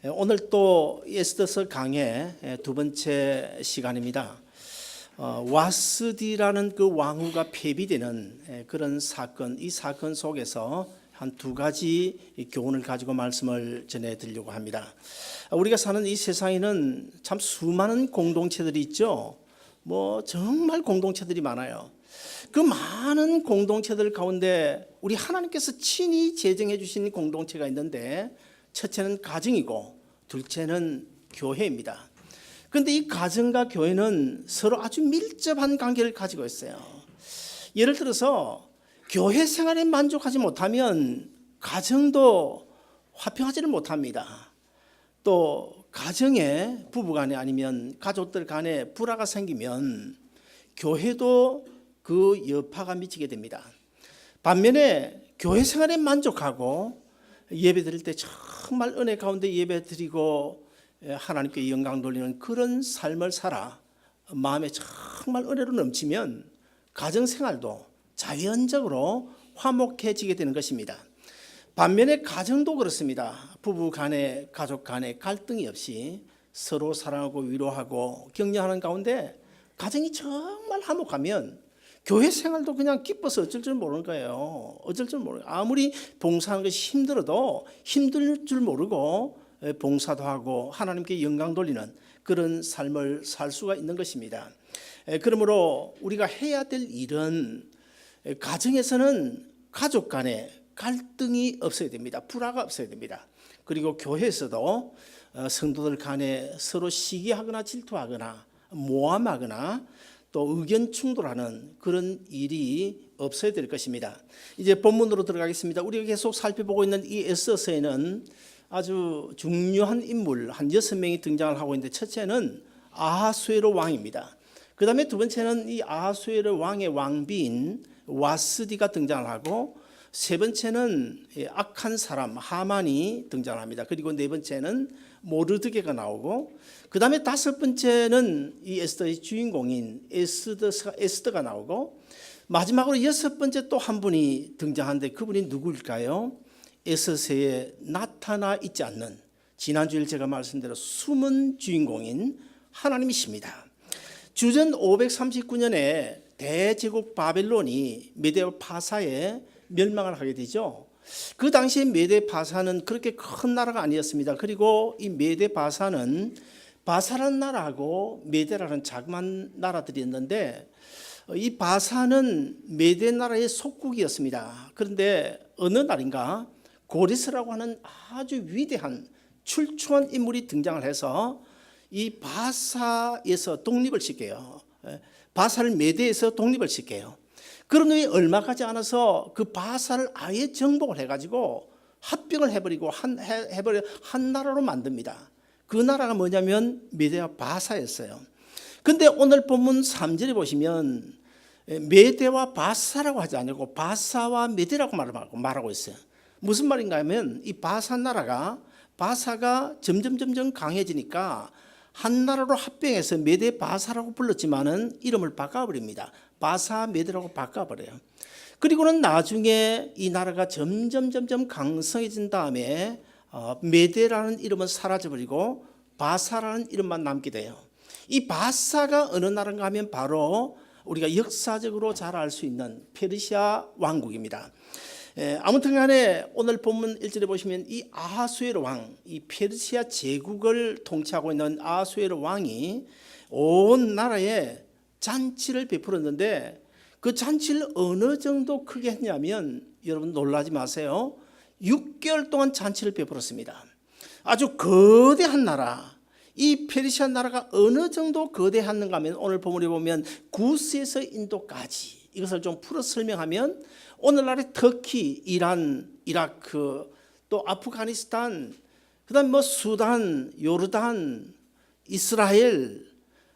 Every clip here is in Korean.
오늘 또 에스더서 강의 두 번째 시간입니다. 와스디라는 그 왕후가 폐비되는 그런 사건, 이 사건 속에서 한 두 가지 교훈을 가지고 말씀을 전해드리려고 합니다. 우리가 사는 이 세상에는 참 수많은 공동체들이 있죠. 정말 공동체들이 많아요. 그 많은 공동체들 가운데 우리 하나님께서 친히 제정해 주신 공동체가 있는데, 첫째는 가정이고 둘째는 교회입니다. 그런데 이 가정과 교회는 서로 아주 밀접한 관계를 가지고 있어요. 예를 들어서 교회 생활에 만족하지 못하면 가정도 화평하지를 못합니다. 또 가정에 부부간에 아니면 가족들 간에 불화가 생기면 교회도 그 여파가 미치게 됩니다. 반면에 교회 생활에 만족하고 예배 드릴 때 정말 은혜 가운데 예배 드리고 하나님께 영광 돌리는 그런 삶을 살아 마음에 정말 은혜로 넘치면 가정 생활도 자연적으로 화목해지게 되는 것입니다. 반면에 가정도 그렇습니다. 부부 간에 가족 간에 갈등이 없이 서로 사랑하고 위로하고 격려하는 가운데 가정이 정말 화목하면 교회 생활도 그냥 기뻐서 어쩔 줄 모르는 거예요. 어쩔 줄 모르고 아무리 봉사하는 것이 힘들어도 힘들 줄 모르고 봉사도 하고 하나님께 영광 돌리는 그런 삶을 살 수가 있는 것입니다. 그러므로 우리가 해야 될 일은 가정에서는 가족 간에 갈등이 없어야 됩니다. 불화가 없어야 됩니다. 그리고 교회에서도 성도들 간에 서로 시기하거나 질투하거나 모함하거나 또 의견 충돌하는 그런 일이 없어야 될 것입니다. 이제 본문으로 들어가겠습니다. 우리가 계속 살펴보고 있는 이 에스더서에는 아주 중요한 인물 한 6명이 등장을 하고 있는데, 첫째는 아하수에로 왕입니다. 그 다음에 두 번째는 이 아하수에로 왕의 왕비인 와스디가 등장을 하고, 세 번째는 악한 사람 하만이 등장합니다. 그리고 네 번째는 모르드게가 나오고, 그 다음에 다섯 번째는 이 에스더의 주인공인 에스더가 나오고, 마지막으로 여섯 번째 또 한 분이 등장하는데 그분이 누구일까요? 에스더서에 나타나 있지 않는, 지난주에 제가 말씀대로 숨은 주인공인 하나님이십니다. 주전 539년에 대제국 바벨론이 메대 파사에 멸망을 하게 되죠. 그 당시에 메대 바사는 그렇게 큰 나라가 아니었습니다. 그리고 이 메대 바사는 바사라는 나라하고 메대라는 자그마한 나라들이었는데, 이 바사는 메대 나라의 속국이었습니다. 그런데 어느 날인가 고레스라고 하는 아주 위대한 출중한 인물이 등장을 해서 이 바사에서 독립을 시켜요. 바사를 메대에서 독립을 시켜요. 그런 후에 얼마 가지 않아서 그 바사를 아예 정복을 해가지고 합병을 해버리고 한 나라로 만듭니다. 그 나라가 뭐냐면 메대와 바사였어요. 근데 오늘 본문 3절에 보시면 메대와 바사라고 하지 않고 바사와 메대라고 말하고 있어요. 무슨 말인가 하면 이 바사가 점점 강해지니까 한 나라로 합병해서 메대 바사라고 불렀지만은 이름을 바꿔버립니다. 바사 메대라고 바꿔버려요. 그리고는 나중에 이 나라가 점점 강성해진 다음에 메대라는 이름은 사라져버리고 바사라는 이름만 남게 돼요. 이 바사가 어느 나라인가 하면 바로 우리가 역사적으로 잘 알 수 있는 페르시아 왕국입니다. 아무튼 간에 오늘 본문 1절에 보시면 이 아하수에로 왕, 이 페르시아 제국을 통치하고 있는 아하수에로 왕이 온 나라에 잔치를 베풀었는데, 그 잔치를 어느 정도 크게 했냐면, 여러분 놀라지 마세요. 6개월 동안 잔치를 베풀었습니다. 아주 거대한 나라, 이 페르시아 나라가 어느 정도 거대한가 하면 오늘 본문에 보면 구스에서 인도까지, 이것을 좀 풀어 설명하면 오늘날의 터키, 이란, 이라크, 또 아프가니스탄, 그다음 수단, 요르단, 이스라엘,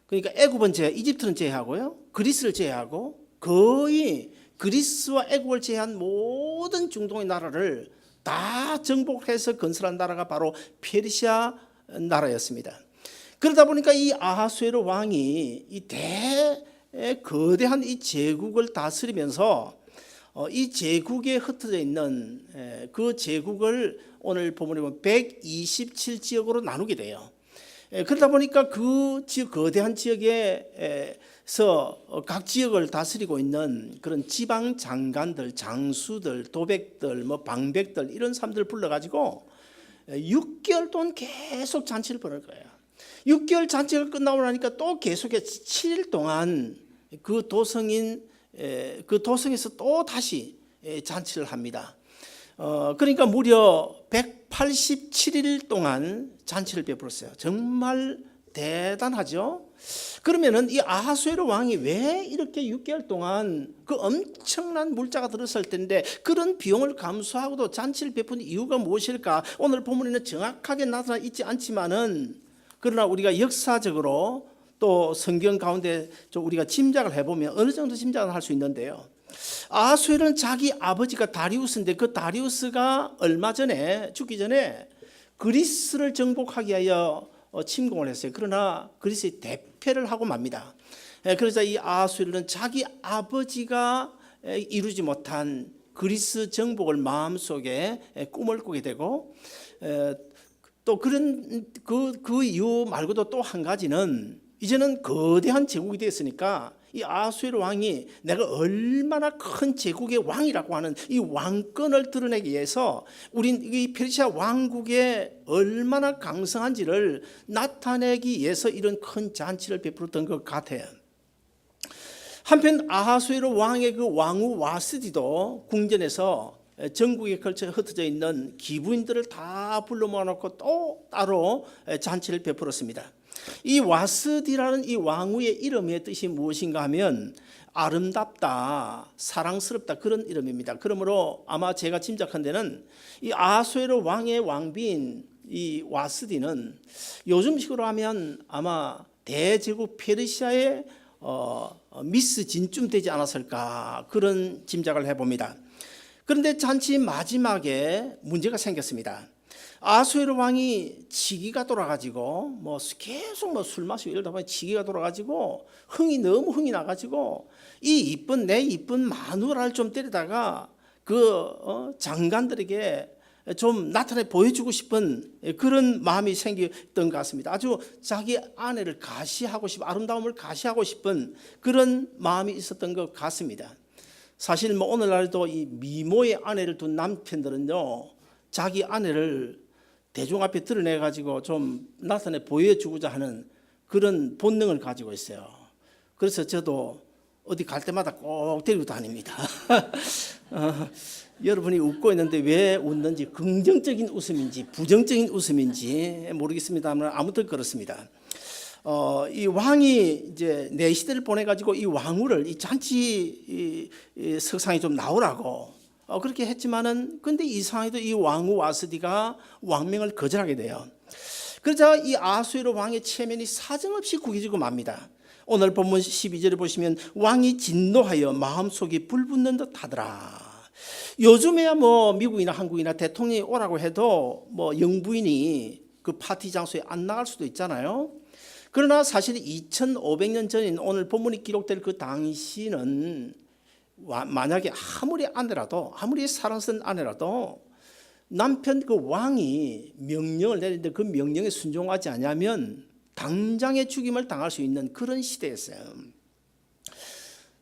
그러니까 애굽은 이집트는 제외하고요, 그리스를 제외하고 거의 그리스와 애굽을 제외한 모든 중동의 나라를 다 정복해서 건설한 나라가 바로 페르시아 나라였습니다. 그러다 보니까 이 아하수에로 왕이 이 거대한 이 제국을 다스리면서 이 제국에 흩어져 있는 그 제국을 오늘 본문에 보면 127지역으로 나누게 돼요. 그러다 보니까 그 지역, 거대한 지역에서 각 지역을 다스리고 있는 그런 지방 장관들, 장수들, 도백들, 뭐 방백들 이런 사람들 불러가지고 6개월 동안 계속 잔치를 벌일 거예요. 6개월 잔치가 끝나고 나니까 또 계속해서 7일 동안 그 도성에서 또 다시 잔치를 합니다. 그러니까 무려 187일 동안 잔치를 베풀었어요. 정말 대단하죠. 그러면은 이 아하수에로 왕이 왜 이렇게 6개월 동안 그 엄청난 물자가 들었을 텐데 그런 비용을 감수하고도 잔치를 베푸는 이유가 무엇일까? 오늘 본문에는 정확하게 나타나 있지 않지만은 그러나 우리가 역사적으로 또 성경 가운데 좀 우리가 짐작을 해보면 어느 정도 짐작을 할 수 있는데요. 아하수에로는 자기 아버지가 다리우스인데 그 다리우스가 얼마 전에 죽기 전에 그리스를 정복하기 위하여 침공을 했어요. 그러나 그리스의 대패를 하고 맙니다. 그래서 이 아하수에로는 자기 아버지가 이루지 못한 그리스 정복을 마음속에 꿈을 꾸게 되고 또 그런 그 이유 말고도 또 한 가지는 이제는 거대한 제국이 됐으니까 이 아하수에로 왕이 내가 얼마나 큰 제국의 왕이라고 하는 이 왕권을 드러내기 위해서 우린 이 페르시아 왕국에 얼마나 강성한지를 나타내기 위해서 이런 큰 잔치를 베풀었던 것 같아요. 한편 아하수에로 왕의 그 왕후 와스디도 궁전에서 전국에 걸쳐 흩어져 있는 기부인들을 다 불러 모아놓고 또 따로 잔치를 베풀었습니다. 이 와스디라는 이 왕후의 이름의 뜻이 무엇인가 하면 아름답다, 사랑스럽다 그런 이름입니다. 그러므로 아마 제가 짐작한 데는 이 아하수에로 왕의 왕비인 이 와스디는 요즘식으로 하면 아마 대제국 페르시아의 미스 진쯤 되지 않았을까 그런 짐작을 해봅니다. 그런데 잔치 마지막에 문제가 생겼습니다. 아하수에로 왕이 치기가 돌아가지고 계속 술 마시고 이러다 보니 치기가 돌아가지고 너무 흥이 나가지고 내 이쁜 마누라를 좀 때리다가 장관들에게 좀 나타내 보여주고 싶은 그런 마음이 생겼던 것 같습니다. 아주 자기 아내를 가시하고 싶은 아름다움을 가시하고 싶은 그런 마음이 있었던 것 같습니다. 사실 오늘날도 이 미모의 아내를 둔 남편들은요 자기 아내를 대중 앞에 드러내 가지고 좀 나타내 보여주고자 하는 그런 본능을 가지고 있어요. 그래서 저도 어디 갈 때마다 꼭 데리고 다닙니다. 여러분이 웃고 있는데 왜 웃는지 긍정적인 웃음인지 부정적인 웃음인지 모르겠습니다만 아무튼 그렇습니다. 이 왕이 이제 내 시대를 보내 가지고 이 왕후를 이 잔치 석상에 좀 나오라고 그렇게 했지만은 근데 이상하게도 이 왕후 와스디가 왕명을 거절하게 돼요. 그러자 이 아하수에로 왕의 체면이 사정없이 구겨지고 맙니다. 오늘 본문 12절에 보시면 왕이 진노하여 마음속이 불붙는 듯 하더라. 요즘에야 미국이나 한국이나 대통령이 오라고 해도 영부인이 그 파티 장소에 안 나갈 수도 있잖아요. 그러나 사실 2500년 전인 오늘 본문이 기록될 그 당시는 만약에 아무리 사랑스러운 아내라도 남편 그 왕이 명령을 내리는데 그 명령에 순종하지 않으면 당장의 죽임을 당할 수 있는 그런 시대였어요.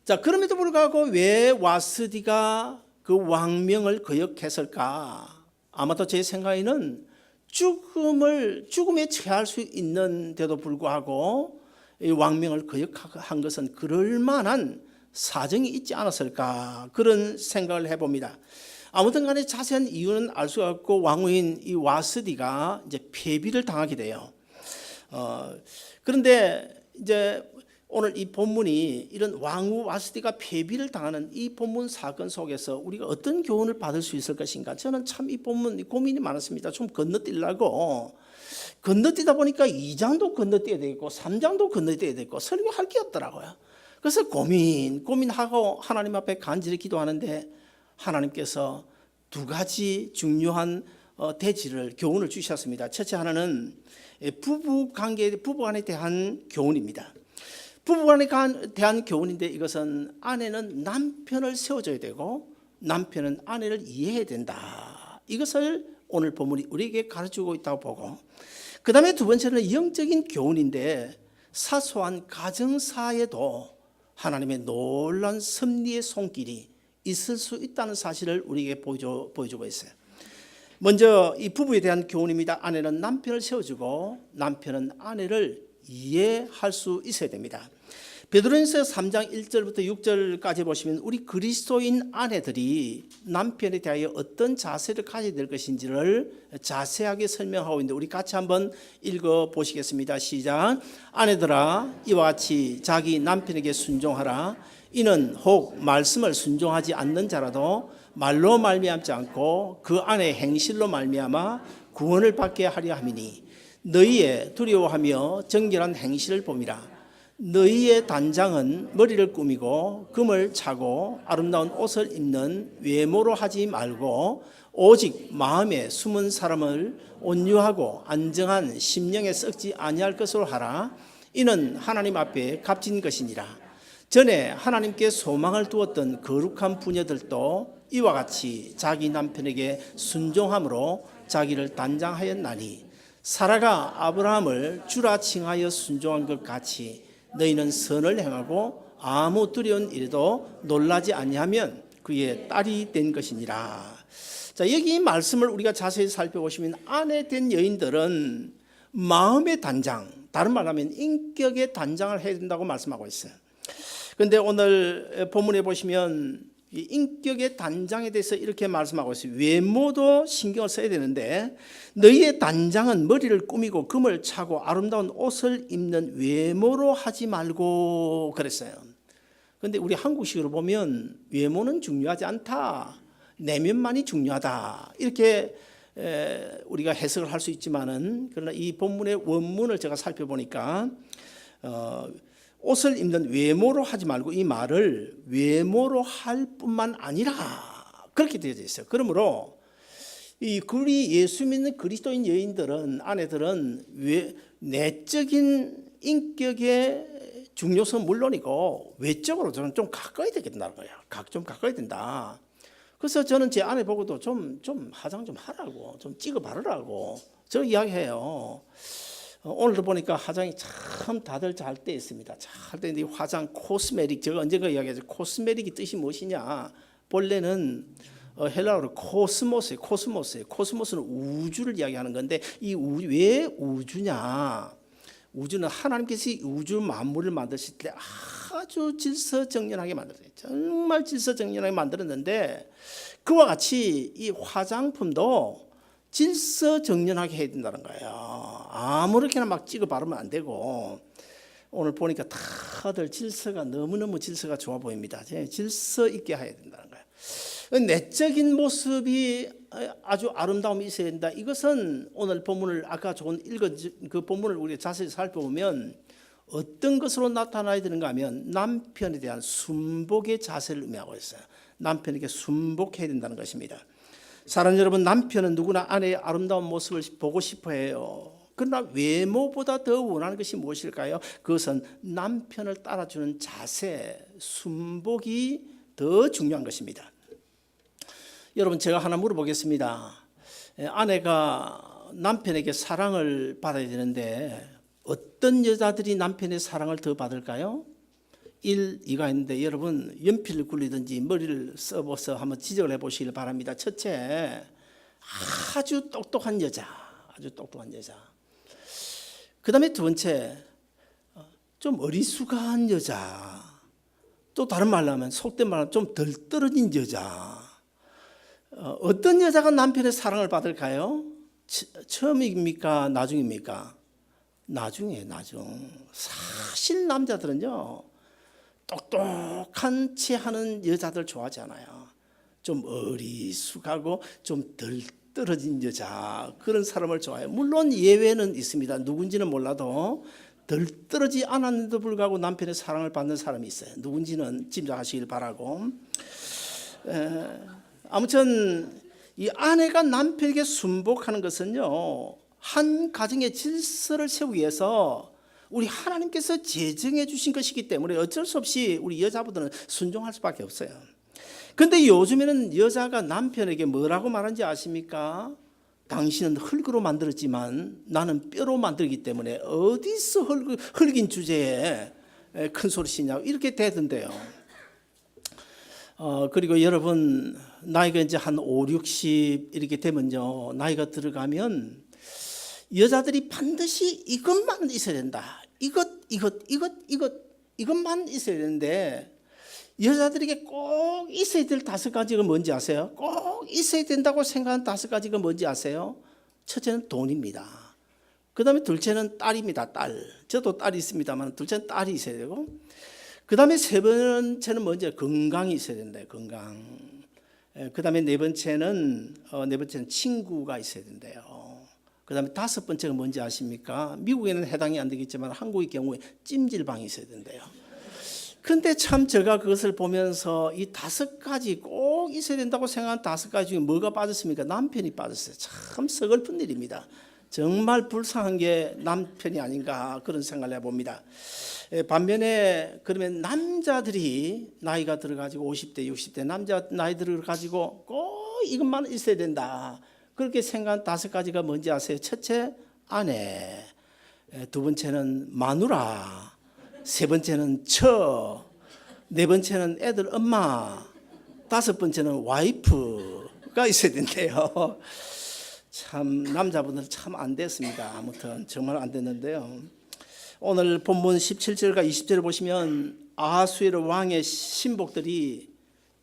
자, 그럼에도 불구하고 왜 와스디가 그 왕명을 거역했을까? 아마도 제 생각에는 죽음에 처할 수 있는데도 불구하고 이 왕명을 거역한 것은 그럴 만한 사정이 있지 않았을까 그런 생각을 해봅니다. 아무튼 간에 자세한 이유는 알 수가 없고 왕후인 이 와스디가 이제 폐비를 당하게 돼요. 그런데 이제 오늘 이 본문이 이런 왕후 와스디가 폐비를 당하는 이 본문 사건 속에서 우리가 어떤 교훈을 받을 수 있을 것인가? 저는 참 이 본문 고민이 많았습니다. 좀 건너뛰려고 건너뛰다 보니까 2장도 건너뛰어야 되겠고 3장도 건너뛰어야 되겠고 설교할 게 없더라고요. 그래서 고민하고 하나님 앞에 간절히 기도하는데 하나님께서 두 가지 중요한 교훈을 주셨습니다. 첫째 하나는 부부 간에 대한 교훈입니다. 부부 간에 대한 교훈인데 이것은 아내는 남편을 세워줘야 되고 남편은 아내를 이해해야 된다. 이것을 오늘 본문이 우리에게 가르치고 있다고 보고, 그 다음에 두 번째는 영적인 교훈인데 사소한 가정사에도 하나님의 놀라운 섭리의 손길이 있을 수 있다는 사실을 우리에게 보여주고 있어요. 먼저 이 부부에 대한 교훈입니다. 아내는 남편을 세워주고 남편은 아내를 이해할 수 있어야 됩니다. 베드로전서 3장 1절부터 6절까지 보시면 우리 그리스도인 아내들이 남편에 대하여 어떤 자세를 가져야 될 것인지를 자세하게 설명하고 있는데 우리 같이 한번 읽어보시겠습니다. 시작. 아내들아 이와 같이 자기 남편에게 순종하라. 이는 혹 말씀을 순종하지 않는 자라도 말로 말미암지 않고 그 안에 행실로 말미암아 구원을 받게 하려 함이니 너희의 두려워하며 정결한 행실을 봄이라. 너희의 단장은 머리를 꾸미고 금을 차고 아름다운 옷을 입는 외모로 하지 말고 오직 마음에 숨은 사람을 온유하고 안정한 심령에 썩지 아니할 것으로 하라. 이는 하나님 앞에 값진 것이니라. 전에 하나님께 소망을 두었던 거룩한 부녀들도 이와 같이 자기 남편에게 순종함으로 자기를 단장하였나니 사라가 아브라함을 주라 칭하여 순종한 것 같이 너희는 선을 행하고 아무 두려운 일에도 놀라지 아니하면 그의 딸이 된 것이니라. 자, 여기 말씀을 우리가 자세히 살펴보시면 아내 된 여인들은 마음의 단장, 다른 말로 하면 인격의 단장을 해야 된다고 말씀하고 있어요. 그런데 오늘 본문에 보시면 이 인격의 단장에 대해서 이렇게 말씀하고 있어요. 외모도 신경을 써야 되는데 너희의 단장은 머리를 꾸미고 금을 차고 아름다운 옷을 입는 외모로 하지 말고 그랬어요. 그런데 우리 한국식으로 보면 외모는 중요하지 않다. 내면만이 중요하다. 이렇게 우리가 해석을 할 수 있지만은 그러나 이 본문의 원문을 제가 살펴보니까 옷을 입는 외모로 하지 말고 이 말을 외모로 할 뿐만 아니라 그렇게 되어져 있어요. 그러므로 이 예수 믿는 그리스도인 여인들은 아내들은 내적인 인격의 중요성은 물론이고 외적으로 저는 좀 가까이 되겠다는 거예요. 좀 가까이 된다. 그래서 저는 제 아내 보고도 좀 화장 좀 하라고, 좀 찍어 바르라고 저 이야기해요. 오늘도 보니까 화장이 참 다들 잘 돼 있습니다. 잘 돼 있는데 화장 코스메틱, 제가 언젠가 이야기했죠. 코스메틱이 뜻이 무엇이냐? 본래는 헬라어로 코스모스예요. 코스모스는 우주를 이야기하는 건데 왜 우주냐? 우주는 하나님께서 우주 만물을 만드실 때 아주 질서정연하게 만들었어요. 정말 질서정연하게 만들었는데 그와 같이 이 화장품도 질서정연하게 해야 된다는 거예요. 아무렇게나 막 찍어 바르면 안 되고 오늘 보니까 다들 질서가 너무너무 질서가 좋아 보입니다. 질서 있게 해야 된다는 거예요. 내적인 모습이 아주 아름다움이 있어야 된다. 이것은 오늘 본문을 아까 조금 읽은 그 본문을 우리가 자세히 살펴보면 어떤 것으로 나타나야 되는가 하면 남편에 대한 순복의 자세를 의미하고 있어요. 남편에게 순복해야 된다는 것입니다. 사랑하는 여러분, 남편은 누구나 아내의 아름다운 모습을 보고 싶어 해요. 그러나 외모보다 더 원하는 것이 무엇일까요? 그것은 남편을 따라주는 자세, 순복이 더 중요한 것입니다. 여러분, 제가 하나 물어보겠습니다. 아내가 남편에게 사랑을 받아야 되는데 어떤 여자들이 남편의 사랑을 더 받을까요? 1, 2가 있는데 여러분 연필을 굴리든지 머리를 써서 한번 지적을 해보시길 바랍니다. 첫째, 아주 똑똑한 여자. 그 다음에 두 번째, 좀 어리숙한 여자. 또 다른 말로 하면 속된 말로 좀 덜 떨어진 여자. 어떤 여자가 남편의 사랑을 받을까요? 처음입니까? 나중입니까? 나중이에요. 사실 남자들은요 똑똑한 채 하는 여자들 좋아하지 않아요. 좀 어리숙하고 좀 덜 떨어진 여자, 그런 사람을 좋아해요. 물론 예외는 있습니다. 누군지는 몰라도 덜 떨어지지 않았는데도 불구하고 남편의 사랑을 받는 사람이 있어요. 누군지는 짐작하시길 바라고. 아무튼 이 아내가 남편에게 순복하는 것은요 한 가정의 질서를 세우기 위해서 우리 하나님께서 제정해 주신 것이기 때문에 어쩔 수 없이 우리 여자분들은 순종할 수밖에 없어요. 근데 요즘에는 여자가 남편에게 뭐라고 말하는지 아십니까? 당신은 흙으로 만들었지만 나는 뼈로 만들기 때문에 어디서 흙인 주제에 큰 소리 치냐고 이렇게 대던데요. 그리고 여러분 나이가 이제 한 5, 60 이렇게 되면요, 나이가 들어가면 여자들이 반드시 이것만 있어야 된다. 이것만 있어야 되는데 여자들에게 꼭 있어야 될 5가지가 뭔지 아세요? 꼭 있어야 된다고 생각하는 5가지가 뭔지 아세요? 첫째는 돈입니다. 그 다음에 둘째는 딸입니다. 딸. 저도 딸이 있습니다만 둘째는 딸이 있어야 되고, 그 다음에 세 번째는 뭔지 건강이 있어야 된다. 건강. 그 다음에 네 번째는 친구가 있어야 된대요. 그 다음에 5번째가 뭔지 아십니까? 미국에는 해당이 안 되겠지만 한국의 경우에 찜질방이 있어야 된대요. 근데 참 제가 그것을 보면서 이 5가지 꼭 있어야 된다고 생각한 5가지 중에 뭐가 빠졌습니까? 남편이 빠졌어요. 참 서글픈 일입니다. 정말 불쌍한 게 남편이 아닌가 그런 생각을 해봅니다. 반면에 그러면 남자들이 나이가 들어가지고 50대 60대 남자 나이 들어가지고 꼭 이것만 있어야 된다 그렇게 생각한 5가지가 뭔지 아세요? 첫째, 아내. 두 번째는 마누라. 세 번째는 처. 네 번째는 애들 엄마. 5번째는 와이프가 있어야 된대요. 참 남자분들 참 안 됐습니다. 아무튼 정말 안 됐는데요. 오늘 본문 17절과 20절을 보시면 아하수에르 왕의 신복들이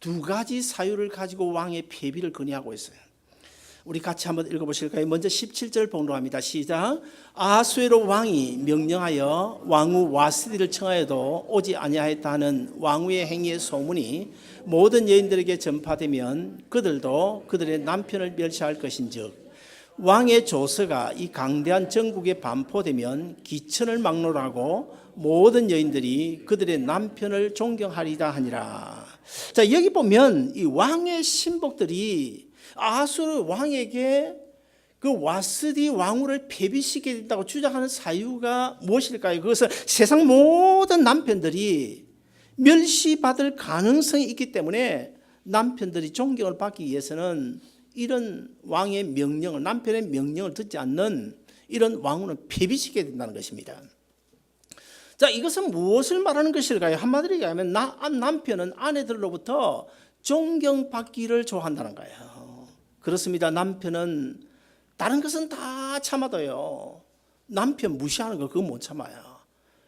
2가지 사유를 가지고 왕의 폐비를 건의하고 있어요. 우리 같이 한번 읽어보실까요? 먼저 17절 봉독합니다. 시작. 아하수에르 왕이 명령하여 왕후 와스디를 청하여도 오지 아니하였다는 왕후의 행위의 소문이 모든 여인들에게 전파되면 그들도 그들의 남편을 멸시할 것인즉 왕의 조서가 이 강대한 전국에 반포되면 기천을 막론하고 모든 여인들이 그들의 남편을 존경하리다 하니라. 자, 여기 보면 이 왕의 신복들이 아하수에르 왕에게 그 와스디 왕후를 폐비시켜야 된다고 주장하는 사유가 무엇일까요? 그것은 세상 모든 남편들이 멸시받을 가능성이 있기 때문에 남편들이 존경을 받기 위해서는 이런 왕의 명령을, 남편의 명령을 듣지 않는 이런 왕후는 폐비시켜야 된다는 것입니다. 자, 이것은 무엇을 말하는 것일까요? 한마디로 얘기하면 남편은 아내들로부터 존경받기를 좋아한다는 거예요. 그렇습니다. 남편은 다른 것은 다 참아도요, 남편 무시하는 거 그거 못 참아요.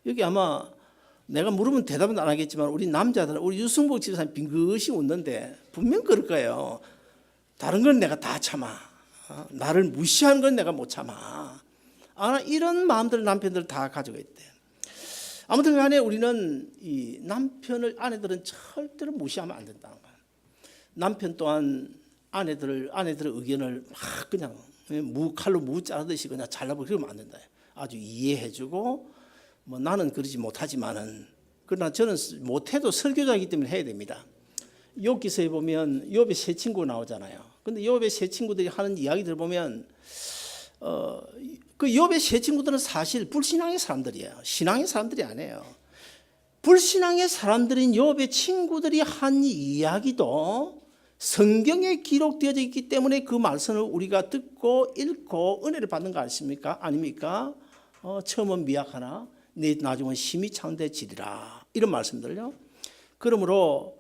여기 아마 내가 물으면 대답은 안 하겠지만 우리 남자들, 우리 유승복 집사님 빙긋이 웃는데 분명 그럴 거예요. 다른 건 내가 다 참아. 나를 무시하는 건 내가 못 참아. 이런 마음들 남편들 다 가지고 있대. 아무튼 간에 우리는 이 남편을, 아내들은 절대로 무시하면 안 된다는 거예요. 남편 또한 아내들의 의견을 막 그냥 칼로 무 자르듯이 그냥 잘라버리고 그러면 안 된다. 아주 이해해주고, 뭐 나는 그러지 못하지만은, 그러나 저는 못해도 설교자이기 때문에 해야 됩니다. 욥기서에 보면 욥의 세 친구 나오잖아요. 근데 욥의 세 친구들이 하는 이야기들 보면 그 욥의 세 친구들은 사실 불신앙의 사람들이에요. 신앙의 사람들이 아니에요. 불신앙의 사람들인 욥의 친구들이 한 이야기도 성경에 기록되어져 있기 때문에 그 말씀을 우리가 듣고 읽고 은혜를 받는 거 아십니까? 아닙니까? 처음은 미약하나 나중은 심히 창대지리라, 이런 말씀들요. 그러므로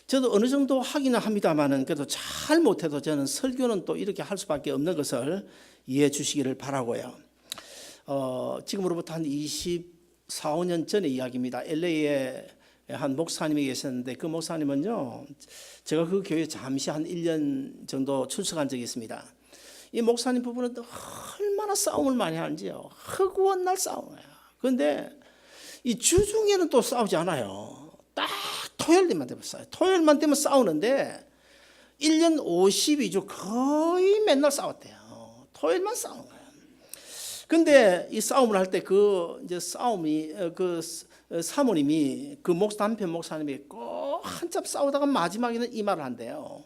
저도 어느 정도 하기는 합니다만은 그래도 잘 못해도 저는 설교는 또 이렇게 할 수밖에 없는 것을 이해해 주시기를 바라고요. 지금으로부터 한 24, 5년 전의 이야기입니다. LA에 한 목사님이 계셨는데 그 목사님은요, 제가 그 교회에 잠시 한 1년 정도 출석한 적이 있습니다. 이 목사님 부부는 얼마나 싸움을 많이 하는지요. 허구한 날 싸워요. 그런데 이 주중에는 또 싸우지 않아요. 딱 토요일만 되면 싸워요. 토요일만 되면 싸우는데 1년 52주 거의 맨날 싸웠대요. 토요일만 싸우는 거예요. 근데 이 싸움을 할 때 이제 싸움이 사모님이 남편 목사님이 꼭 한참 싸우다가 마지막에는 이 말을 한대요.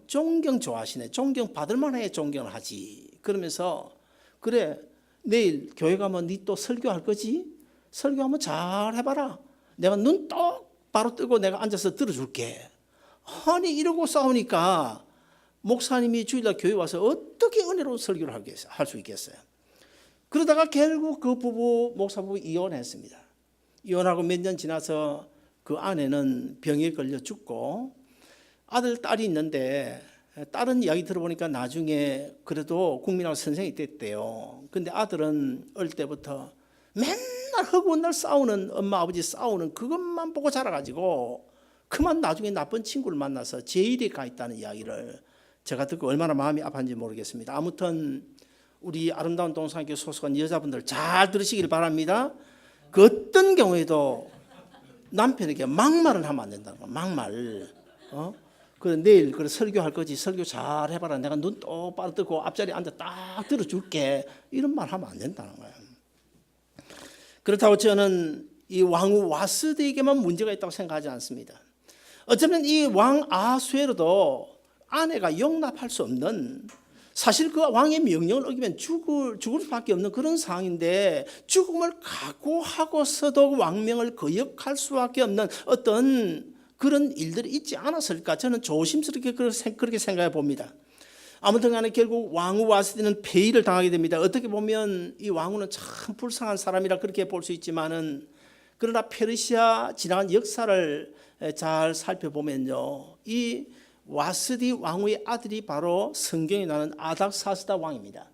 존경 좋아하시네. 존경 받을 만해 존경을 하지. 그러면서 그래, 내일 교회 가면 니 또 설교할 거지? 설교하면 잘 해봐라. 내가 눈 똑바로 뜨고 내가 앉아서 들어줄게. 아니 이러고 싸우니까 목사님이 주일날 교회 와서 어떻게 은혜로운 설교를 할 수 있겠어요? 그러다가 결국 그 목사 부부 이혼했습니다. 이혼하고 몇 년 지나서 그 아내는 병에 걸려 죽고 아들, 딸이 있는데 딸은 이야기 들어보니까 나중에 그래도 국민학교 선생이 됐대요. 근데 아들은 어릴 때부터 맨날 허구한 날 싸우는 엄마 아버지 싸우는 그것만 보고 자라가지고 그만 나중에 나쁜 친구를 만나서 제일에 가 있다는 이야기를 제가 듣고 얼마나 마음이 아팠는지 모르겠습니다. 아무튼 우리 아름다운 동산교회 소속한 여자분들 잘 들으시길 바랍니다. 그 어떤 경우에도 남편에게 막말을 하면 안 된다는 거야. 막말. 그래 내일 그래 설교할 거지. 설교 잘 해봐라. 내가 눈 똑바로 뜨고 앞자리에 앉아 딱 들어줄게. 이런 말 하면 안 된다는 거예요. 그렇다고 저는 이 왕후 와스디에게만 문제가 있다고 생각하지 않습니다. 어쩌면 이 왕 아수에로도 아내가 용납할 수 없는, 사실 그 왕의 명령을 어기면 죽을 수밖에 없는 그런 상황인데 죽음을 각오하고서도 왕명을 거역할 수밖에 없는 어떤 그런 일들이 있지 않았을까? 저는 조심스럽게 그렇게 생각해 봅니다. 아무튼 간에 결국 왕후 와스디는 폐위를 당하게 됩니다. 어떻게 보면 이 왕후는 참 불쌍한 사람이라 그렇게 볼 수 있지만은, 그러나 페르시아 지나간 역사를 잘 살펴보면요, 이 와스디 왕후의 아들이 바로 성경에 나오는 아닥사스다 왕입니다.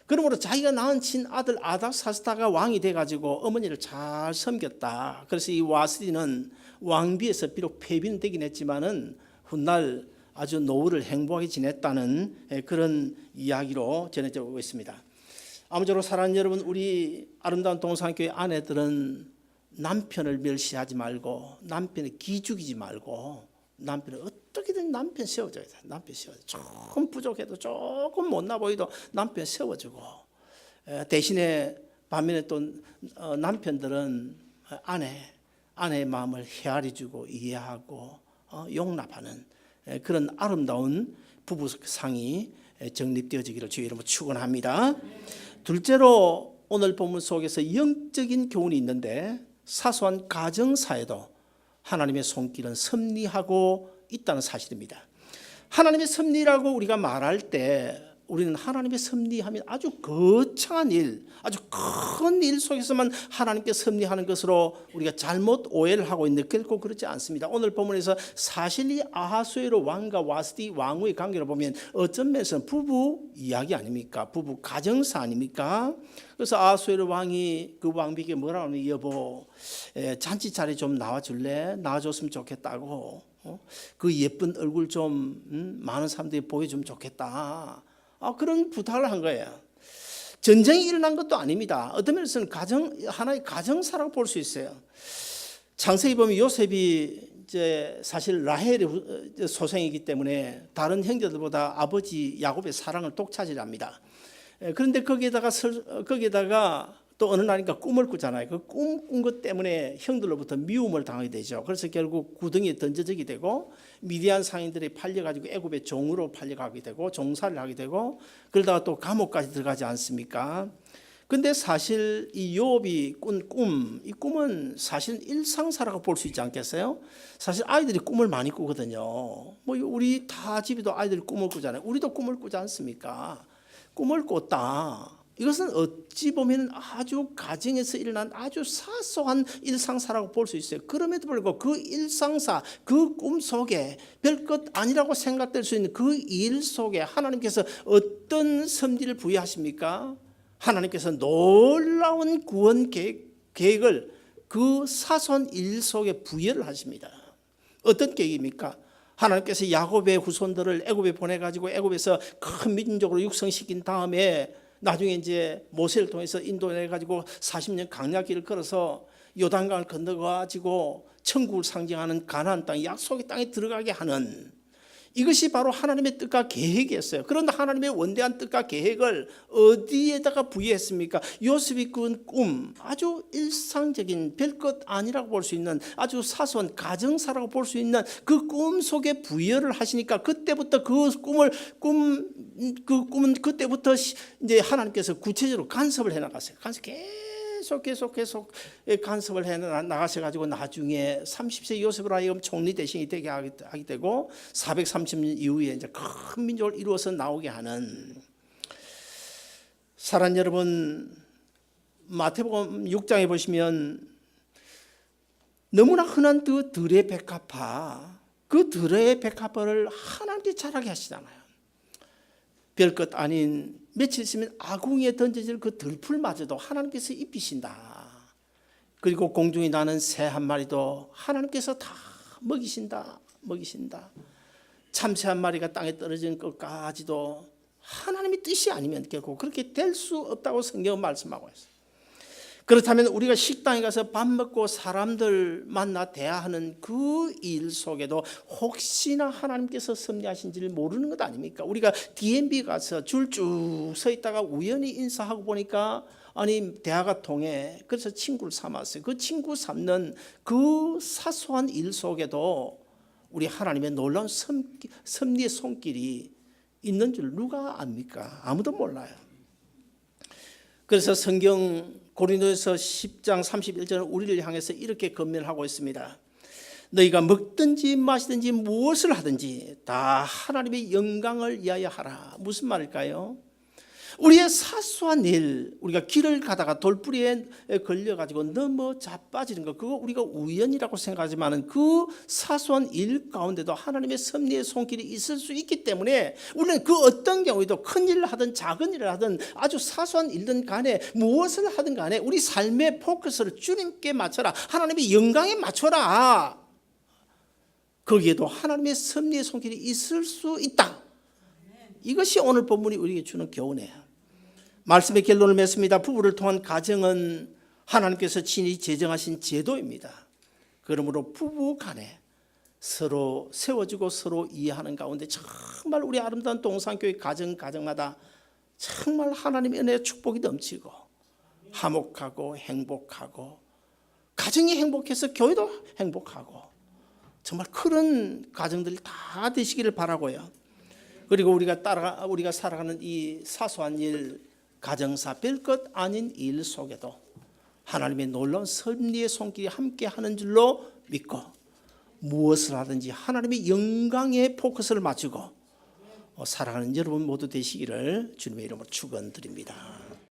그러므로 자기가 낳은 친아들 아닥사스다가 왕이 돼가지고 어머니를 잘 섬겼다. 그래서 이 와스디는 왕비에서 비록 폐비는 되긴 했지만은 훗날 아주 노후를 행복하게 지냈다는 그런 이야기로 전해져 오고 있습니다. 아무쪼록 사랑하는 여러분, 우리 아름다운 동산교회 아내들은 남편을 멸시하지 말고, 남편을 기죽이지 말고, 남편을 어떻게든 남편 세워줘야 돼. 남편 세워줘. 조금 부족해도 조금 못나 보이도 남편 세워주고, 대신에 반면에 또 남편들은 아내의 마음을 헤아려주고 이해하고 용납하는 그런 아름다운 부부상이 정립되어지기를 주의 이름으로 축원합니다. 둘째로 오늘 본문 속에서 영적인 교훈이 있는데, 사소한 가정사에도 하나님의 손길은 섭리하고 있다는 사실입니다. 하나님의 섭리라고 우리가 말할 때 우리는 하나님의 섭리하면 아주 거창한 일, 아주 큰 일 속에서만 하나님께 섭리하는 것으로 우리가 잘못 오해를 하고 있는데 결코 그렇지 않습니다. 오늘 본문에서 사실 이 아하수에로 왕과 와스디 왕후의 관계를 보면 어떤 면에서는 부부 이야기 아닙니까? 부부 가정사 아닙니까? 그래서 아하수에로 왕이 그 왕비에게 뭐라고 하면, 여보 잔치 자리 좀 나와줄래? 나와줬으면 좋겠다고. 그 예쁜 얼굴 좀 많은 사람들이 보여주면 좋겠다. 그런 부탁을 한 거예요. 전쟁이 일어난 것도 아닙니다. 어떤 면에서는 하나의 가정사라고 볼 수 있어요. 창세기 보면 요셉이 이제 사실 라헬의 소생이기 때문에 다른 형제들보다 아버지 야곱의 사랑을 독차지합니다. 그런데 거기에다가 또 어느 날인가 꿈을 꾸잖아요. 그 꿈 꾼 것 때문에 형들로부터 미움을 당하게 되죠. 그래서 결국 구덩이에 던져지게 되고 미디안 상인들이 팔려가지고 애굽의 종으로 팔려가게 되고 종살이를 하게 되고, 그러다가 또 감옥까지 들어가지 않습니까? 근데 사실 이 요업이 꾼 꿈, 이 꿈은 사실 일상사라고 볼 수 있지 않겠어요? 사실 아이들이 꿈을 많이 꾸거든요. 뭐 우리 다 집에도 아이들이 꿈을 꾸잖아요. 우리도 꿈을 꾸지 않습니까? 꿈을 꿨다. 이것은 어찌 보면 아주 가정에서 일어난 아주 사소한 일상사라고 볼 수 있어요. 그럼에도 불구하고 그 일상사, 그 꿈 속에 별것 아니라고 생각될 수 있는 그 일 속에 하나님께서 어떤 섭리를 부여하십니까? 하나님께서 놀라운 구원 계획을 그 사소한 일 속에 부여를 하십니다. 어떤 계획입니까? 하나님께서 야곱의 후손들을 애굽에 보내가지고 애굽에서 큰 민족으로 육성시킨 다음에 나중에 이제 모세를 통해서 인도해 가지고 40년 강약길을 걸어서 요단강을 건너가지고 천국을 상징하는 가나안 땅, 약속의 땅에 들어가게 하는, 이것이 바로 하나님의 뜻과 계획이었어요. 그런데 하나님의 원대한 뜻과 계획을 어디에다가 부여했습니까? 요셉이 꾼 꿈, 아주 일상적인 별것 아니라고 볼 수 있는 아주 사소한 가정사라고 볼 수 있는 그 꿈 속에 부여를 하시니까 그때부터 그 꿈은 그때부터 이제 하나님께서 구체적으로 간섭을 해나갔어요. 간섭 계속 간섭을 해 나가셔가지고 나중에 30세 요셉으로 하여금 총리 대신이 되게 하게 되고 430년 이후에 이제 큰 민족을 이루어서 나오게 하는, 사랑하는 여러분, 마태복음 6장에 보시면 너무나 흔한 그 들의 백합화, 그 들의 백합화를 하나님께 자라게 하시잖아요. 별것 아닌 며칠 있으면 아궁이에 던져질 그 들풀마저도 하나님께서 입히신다. 그리고 공중에 나는 새 한 마리도 하나님께서 다 먹이신다. 참새 한 마리가 땅에 떨어진 것까지도 하나님의 뜻이 아니면 결국 그렇게 될 수 없다고 성경은 말씀하고 있어요. 그렇다면 우리가 식당에 가서 밥 먹고 사람들 만나 대화하는 그 일 속에도 혹시나 하나님께서 섭리하신지를 모르는 것 아닙니까? 우리가 D&B 가서 줄 쭉 서 있다가 우연히 인사하고 보니까 아니 대화가 통해, 그래서 친구를 삼았어요. 그 친구 삼는 그 사소한 일 속에도 우리 하나님의 놀라운 섭리의 손길이 있는 줄 누가 압니까? 아무도 몰라요. 그래서 성경 고린도서 10장 31절은 우리를 향해서 이렇게 권면하고 있습니다. 너희가 먹든지 마시든지 무엇을 하든지 다 하나님의 영광을 위하여 하라. 무슨 말일까요? 우리의 사소한 일, 우리가 길을 가다가 돌뿌리에 걸려가지고 넘어 자빠지는 거, 그거 우리가 우연이라고 생각하지만 그 사소한 일 가운데도 하나님의 섭리의 손길이 있을 수 있기 때문에 우리는 그 어떤 경우에도 큰 일을 하든 작은 일을 하든 아주 사소한 일든 간에 무엇을 하든 간에 우리 삶의 포커스를 주님께 맞춰라. 하나님의 영광에 맞춰라. 거기에도 하나님의 섭리의 손길이 있을 수 있다. 이것이 오늘 본문이 우리에게 주는 교훈이에요. 말씀의 결론을 맺습니다. 부부를 통한 가정은 하나님께서 친히 제정하신 제도입니다. 그러므로 부부 간에 서로 세워주고 서로 이해하는 가운데 정말 우리 아름다운 동산교회 가정마다 정말 하나님의 은혜의 축복이 넘치고 화목하고 행복하고, 가정이 행복해서 교회도 행복하고, 정말 그런 가정들이 다 되시기를 바라고요. 그리고 우리가 살아가는 이 사소한 일, 가정사 별것 아닌 일 속에도 하나님의 놀라운 섭리의 손길이 함께 하는 줄로 믿고 무엇을 하든지 하나님의 영광에 포커스를 맞추고 살아가는 여러분 모두 되시기를 주님의 이름으로 축원드립니다.